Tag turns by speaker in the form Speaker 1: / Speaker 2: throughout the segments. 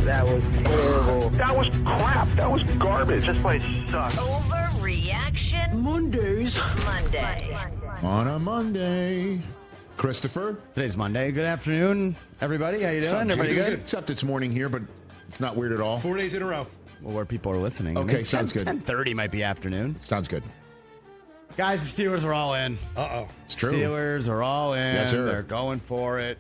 Speaker 1: That was terrible.
Speaker 2: That was crap. That was garbage. This place sucks.
Speaker 3: Overreaction
Speaker 4: Monday.
Speaker 5: On a Monday. Christopher?
Speaker 6: Today's Monday. Good afternoon, everybody. How you doing? Everybody good?
Speaker 5: Except it's morning here, but it's not weird at all.
Speaker 7: 4 days in a row.
Speaker 6: Well, where people are listening.
Speaker 5: Okay, sounds good.
Speaker 6: 10:30 might be afternoon.
Speaker 5: Sounds good.
Speaker 6: Guys, the Steelers are all in.
Speaker 7: Uh-oh.
Speaker 5: It's true.
Speaker 6: Steelers are all in.
Speaker 5: Yes, sir.
Speaker 6: They're going for it.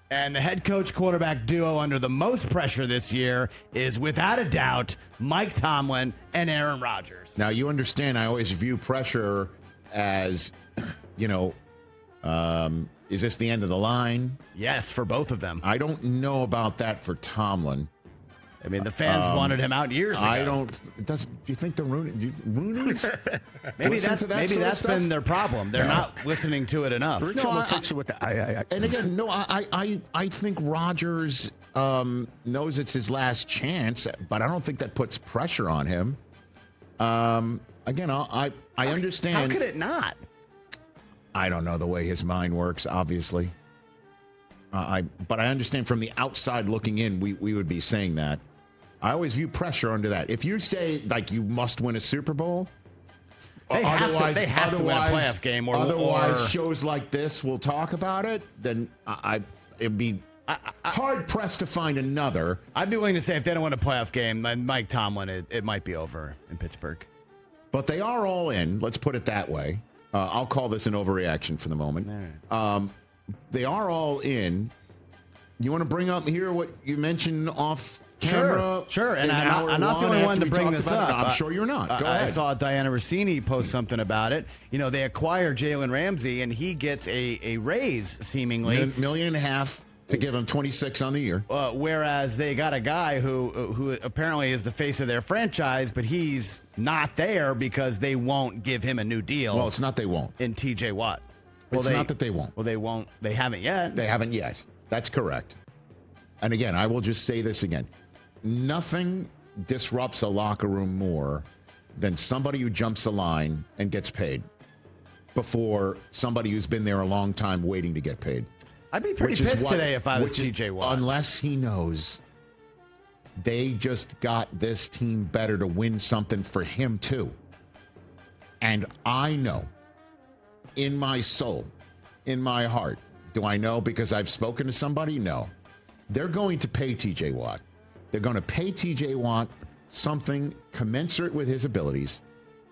Speaker 6: And the head coach quarterback duo under the most pressure this year is, without a doubt, Mike Tomlin and Aaron Rodgers.
Speaker 5: Now, you understand I always view pressure as, is this the end of the line?
Speaker 6: Yes, for both of them.
Speaker 5: I don't know about that for Tomlin.
Speaker 6: I mean, the fans wanted him out years ago.
Speaker 5: I don't. Do you think the Rooney's?
Speaker 6: Maybe that's been their problem. They're not listening to it enough.
Speaker 7: Rich almost hits you with the
Speaker 5: And again, no, I think Rodgers knows it's his last chance, but I don't think that puts pressure on him. Again, I understand.
Speaker 6: How could it not?
Speaker 5: I don't know the way his mind works, obviously. But I understand from the outside looking in, we would be saying that. I always view pressure under that. If you say, like, you must win a Super Bowl,
Speaker 6: they have to win a playoff game.
Speaker 5: Otherwise, shows like this will talk about it, then it'd be hard-pressed to find another.
Speaker 6: I'd be willing to say if they don't win a playoff game, then Mike Tomlin, it might be over in Pittsburgh.
Speaker 5: But they are all in. Let's put it that way. I'll call this an overreaction for the moment.
Speaker 6: All right.
Speaker 5: They are all in. You want to bring up here what you mentioned off camera?
Speaker 6: Sure. And I'm not the only one to bring this up.
Speaker 5: I'm sure you're not. Go ahead.
Speaker 6: I saw Diana Rossini post something about it. You know, they acquire Jalen Ramsey, and he gets a raise, seemingly.
Speaker 5: $1.5 million to give him 26 on the year.
Speaker 6: Whereas they got a guy who apparently is the face of their franchise, but he's not there because they won't give him a new deal.
Speaker 5: Well, it's not they won't.
Speaker 6: In TJ Watt.
Speaker 5: It's not that they won't.
Speaker 6: Well, they won't. They haven't yet.
Speaker 5: They haven't yet. That's correct. And again, I will just say this again. Nothing disrupts a locker room more than somebody who jumps a line and gets paid before somebody who's been there a long time waiting to get paid.
Speaker 6: I'd be pretty pissed today if I was TJ Watt.
Speaker 5: Unless he knows they just got this team better to win something for him too. And I know in my soul, in my heart, do I know because I've spoken to somebody? No. They're going to pay TJ Watt. They're going to pay TJ Watt something commensurate with his abilities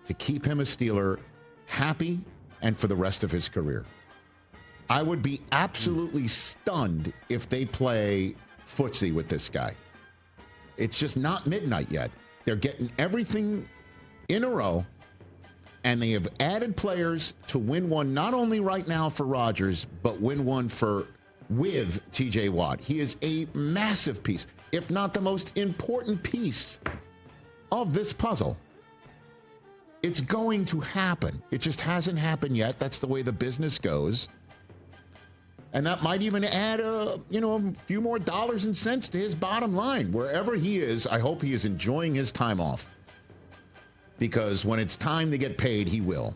Speaker 5: to keep him a Steeler happy and for the rest of his career. I would be absolutely stunned if they play footsie with this guy. It's just not midnight yet. They're getting everything in a row, and they have added players to win one not only right now for Rodgers, but win one with TJ Watt. He is a massive piece, if not the most important piece of this puzzle. It's going to happen. It just hasn't happened yet. That's the way the business goes. And that might even add a few more dollars and cents to his bottom line. Wherever he is, I hope he is enjoying his time off. Because when it's time to get paid, he will.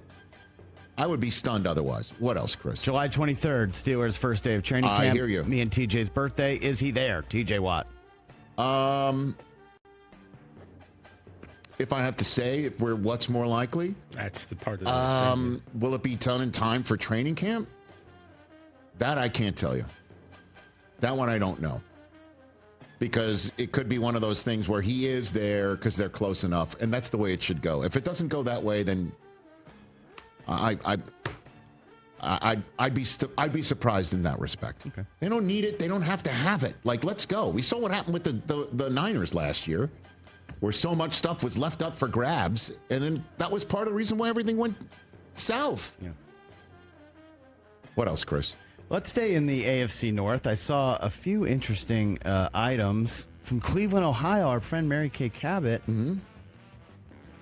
Speaker 5: I would be stunned otherwise. What else, Chris?
Speaker 6: July 23rd, Steelers' first day of training camp.
Speaker 5: I hear you.
Speaker 6: Me and TJ's birthday. Is he there, TJ Watt?
Speaker 5: If I have to say, what's more likely?
Speaker 7: That's the part of the
Speaker 5: Will it be done in time for training camp? That I can't tell you. That one I don't know. Because it could be one of those things where he is there because they're close enough, and that's the way it should go. If it doesn't go that way, then I'd be surprised in that respect.
Speaker 6: Okay.
Speaker 5: They don't need it. They don't have to have it. Like, let's go. We saw what happened with the Niners last year, where so much stuff was left up for grabs, and then that was part of the reason why everything went south.
Speaker 6: Yeah.
Speaker 5: What else, Chris?
Speaker 6: Let's stay in the AFC North. I saw a few interesting items from Cleveland, Ohio. Our friend Mary Kay Cabot. Mm-hmm.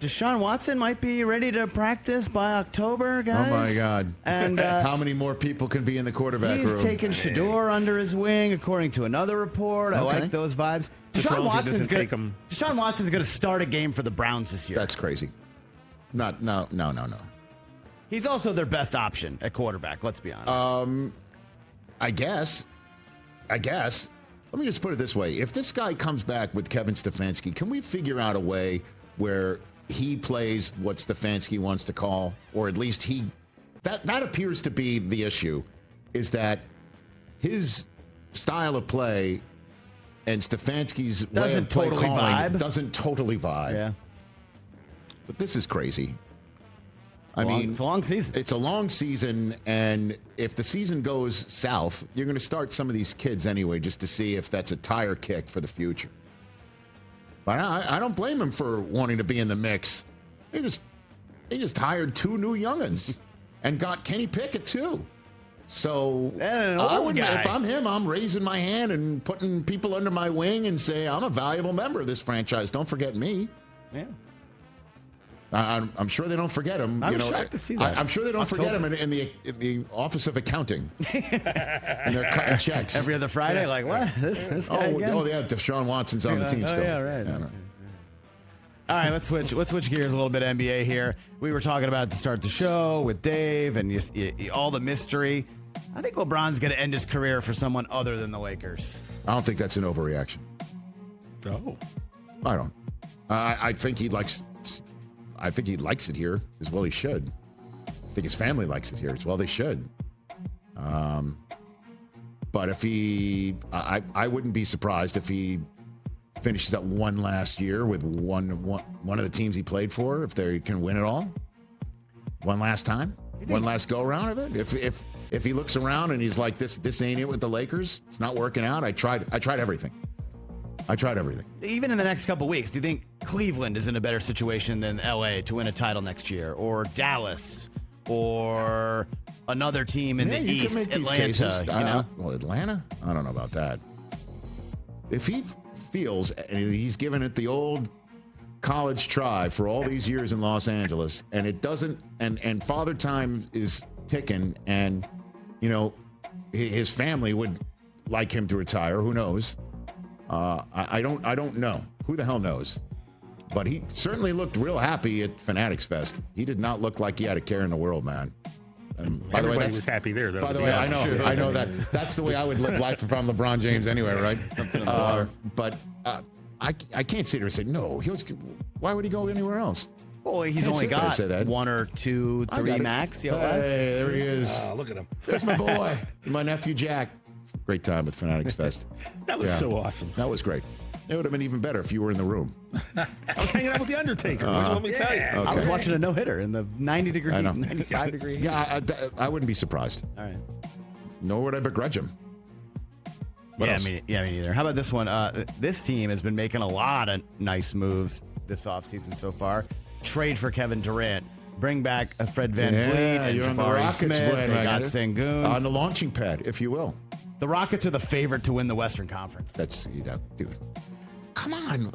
Speaker 6: Deshaun Watson might be ready to practice by October, guys.
Speaker 5: Oh, my God.
Speaker 6: And
Speaker 5: how many more people can be in the quarterback room?
Speaker 6: He's taking Shador under his wing, according to another report. I like those vibes. Deshaun Watson's going to start a game for the Browns this year.
Speaker 5: That's crazy. No.
Speaker 6: He's also their best option at quarterback, let's be honest.
Speaker 5: I guess. Let me just put it this way. If this guy comes back with Kevin Stefanski, can we figure out a way where he plays what Stefanski wants to call, or at least that appears to be the issue, is that his style of play and Stefanski's way of play calling doesn't totally vibe.
Speaker 6: Yeah.
Speaker 5: But this is crazy. I mean,
Speaker 6: it's a long season.
Speaker 5: It's a long season, and if the season goes south, you're going to start some of these kids anyway, just to see if that's a tire kick for the future. But I don't blame him for wanting to be in the mix. They just hired 2 new youngins and got Kenny Pickett too. So if I'm him, I'm raising my hand and putting people under my wing and say I'm a valuable member of this franchise. Don't forget me.
Speaker 6: Yeah.
Speaker 5: I'm sure they don't forget him.
Speaker 6: I'm shocked to see that.
Speaker 5: I'm sure they don't forget him in the Office of Accounting. And they're cutting checks
Speaker 6: every other Friday. Like what? This guy again?
Speaker 5: Oh, yeah. Deshaun Watson's on the team still.
Speaker 6: Yeah, right. Yeah, all right, let's switch gears a little bit. NBA here. We were talking about it to start the show with Dave and all the mystery. I think LeBron's going to end his career for someone other than the Lakers.
Speaker 5: I don't think that's an overreaction.
Speaker 7: No,
Speaker 5: I don't. I think he likes it here as well. He should. I think his family likes it here as well. They should. But if I wouldn't be surprised if he finishes up one last year with one of the teams he played for. If they can win it all, one last time, one last go around of it. If he looks around and he's like, this ain't it with the Lakers. It's not working out. I tried everything.
Speaker 6: Even in the next couple weeks, do you think Cleveland is in a better situation than LA to win a title next year, or Dallas, or another team in the East, Atlanta?
Speaker 5: Well, Atlanta? I don't know about that. If he feels, and he's given it the old college try for all these years in Los Angeles, and it doesn't, and Father Time is ticking, and his family would like him to retire. Who knows? I don't know. Who the hell knows? But he certainly looked real happy at Fanatics Fest. He did not look like he had a care in the world, man. And by the way,
Speaker 7: everybody was happy there, though.
Speaker 5: By the way, I know that. That's the way I would live life if I'm LeBron James anyway, right? But I can't sit here and say, no, why would he go anywhere else?
Speaker 6: Well, he's only got 1 or 2, 3 max.
Speaker 5: Hey, there he is.
Speaker 7: Look at him.
Speaker 5: There's my boy, my nephew Jack. Great time with Fanatics Fest.
Speaker 7: That was so awesome.
Speaker 5: That was great. It would have been even better if you were in the room.
Speaker 7: I was hanging out with The Undertaker. Let me tell you.
Speaker 5: Okay.
Speaker 6: I was watching a no-hitter in the 90-degree, 95-degree.
Speaker 5: Yeah, I wouldn't be surprised.
Speaker 6: All right.
Speaker 5: Nor would I begrudge him.
Speaker 6: Me neither. How about this one? This team has been making a lot of nice moves this offseason so far. Trade for Kevin Durant. Bring back a Fred VanVleet and Jabari Smith. They got Sengun.
Speaker 5: On the launching pad, if you will.
Speaker 6: The Rockets are the favorite to win the Western Conference.
Speaker 5: Dude. Come on.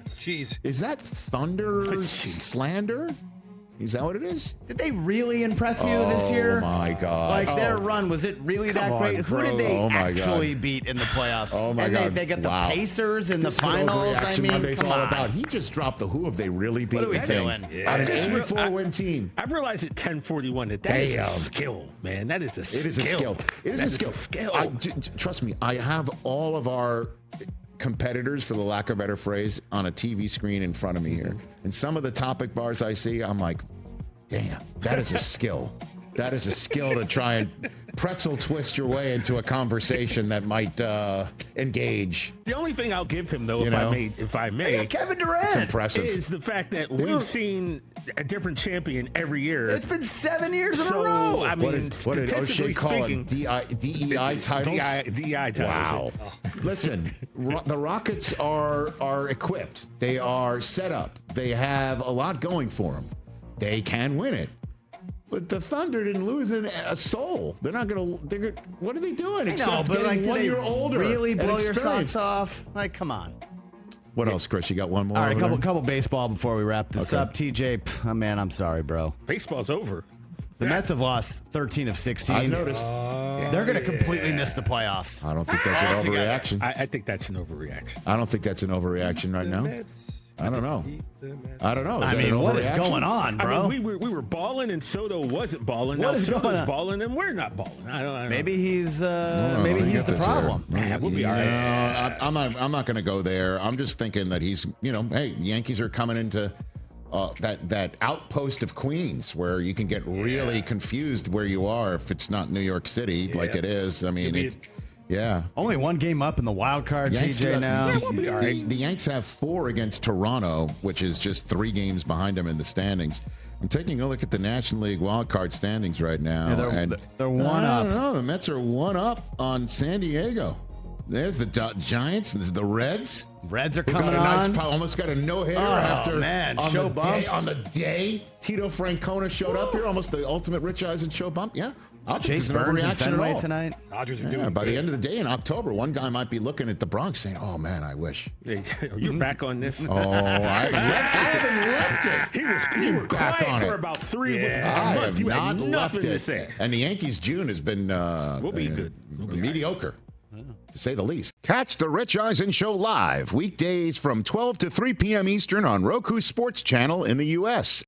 Speaker 7: Jeez.
Speaker 5: Is that thunder slander? Is that what it is?
Speaker 6: Did they really impress you this year?
Speaker 5: Oh, my God.
Speaker 6: Their run, was it really that great? Who did they actually beat in the playoffs?
Speaker 5: Oh, my God.
Speaker 6: They got the Pacers in the finals. I mean,
Speaker 5: Monday's
Speaker 6: come
Speaker 5: all
Speaker 6: on.
Speaker 5: about. He just dropped the who have they really beat?
Speaker 6: What are we doing?
Speaker 5: On an 84-win team.
Speaker 7: I've realized at 10:41 that is a skill, man. That is a skill.
Speaker 5: It is a skill. It is a skill. Trust me, I have all of our competitors, for the lack of a better phrase, on a TV screen in front of me here. And some of the topic bars I see, I'm like, damn, that is a skill. That is a skill to try and pretzel twist your way into a conversation that might engage.
Speaker 7: The only thing I'll give him, though, if I may,
Speaker 6: Kevin Durant.
Speaker 5: It's impressive.
Speaker 7: Is the fact that we've seen a different champion every year.
Speaker 6: It's been 7 years in a row.
Speaker 7: I mean,
Speaker 5: what did O'Shea call
Speaker 7: speaking,
Speaker 5: it? DEI titles?
Speaker 7: DEI titles.
Speaker 5: Wow. Listen, the Rockets are equipped. They are set up. They have a lot going for them. They can win it. But the Thunder didn't lose a soul. They're not going to. What are they doing? Except getting 1 year older.
Speaker 6: Really blow your socks off? Come on.
Speaker 5: What else, Chris? You got one more?
Speaker 6: All right, couple baseball before we wrap this up. TJ, man, I'm sorry, bro.
Speaker 7: Baseball's over.
Speaker 6: The Mets have lost 13 of 16.
Speaker 5: I noticed.
Speaker 6: They're going to completely miss the playoffs.
Speaker 5: I don't think that's an overreaction.
Speaker 7: I think that's an overreaction.
Speaker 5: I don't think that's an overreaction right now. I don't know. I don't know.
Speaker 6: I mean, what is going on,
Speaker 7: I
Speaker 6: bro?
Speaker 7: mean, we were balling and Soto wasn't balling.
Speaker 6: What
Speaker 7: Now
Speaker 6: is going
Speaker 7: Soto's
Speaker 6: on?
Speaker 7: balling and we're not balling. I don't know.
Speaker 6: Maybe he's
Speaker 5: I
Speaker 6: the
Speaker 5: get this
Speaker 6: problem.
Speaker 5: here.
Speaker 7: Yeah, we'll be all right.
Speaker 5: I'm not going to go there. I'm just thinking that he's, hey, the Yankees are coming into that outpost of Queens where you can get really confused where you are if it's not New York City like it is. I mean,
Speaker 6: Only one game up in the wild card, TJ, now.
Speaker 7: Yeah, we'll be all right.
Speaker 5: The Yanks have 4 against Toronto, which is just 3 games behind them in the standings. I'm taking a look at the National League wild card standings right now.
Speaker 6: Yeah, they're one up.
Speaker 5: I don't know. The Mets are 1 up on San Diego. There's the Giants and the Reds.
Speaker 6: Reds are
Speaker 5: Who
Speaker 6: coming
Speaker 5: got a
Speaker 6: on.
Speaker 5: almost got a no-hitter
Speaker 6: man,
Speaker 5: on
Speaker 6: show
Speaker 5: the
Speaker 6: bump.
Speaker 5: day, on the day Tito Francona showed up here, almost the ultimate Rich Eisen show bump. Yeah. I don't think
Speaker 6: Chase
Speaker 5: there's an
Speaker 6: Burns and
Speaker 5: overreaction at
Speaker 6: Fenway
Speaker 5: all.
Speaker 6: tonight.
Speaker 7: Dodgers are
Speaker 5: Yeah,
Speaker 7: doing
Speaker 5: by the
Speaker 7: good.
Speaker 5: end of the day in October, one guy might be looking at the Bronx saying, "Oh man, I wish."
Speaker 7: You're back on this.
Speaker 5: Oh, I haven't left it.
Speaker 7: You were
Speaker 5: back
Speaker 7: quiet
Speaker 5: on
Speaker 7: for
Speaker 5: it.
Speaker 7: about 3
Speaker 5: I
Speaker 7: months.
Speaker 5: have
Speaker 7: You had
Speaker 5: not
Speaker 7: nothing
Speaker 5: left
Speaker 7: to
Speaker 5: it.
Speaker 7: say.
Speaker 5: And the Yankees' June has been
Speaker 7: We'll be good. We'll be
Speaker 5: mediocre, to say the least. Catch the Rich Eisen Show live weekdays from 12 to 3 p.m. Eastern on Roku Sports Channel in the U.S.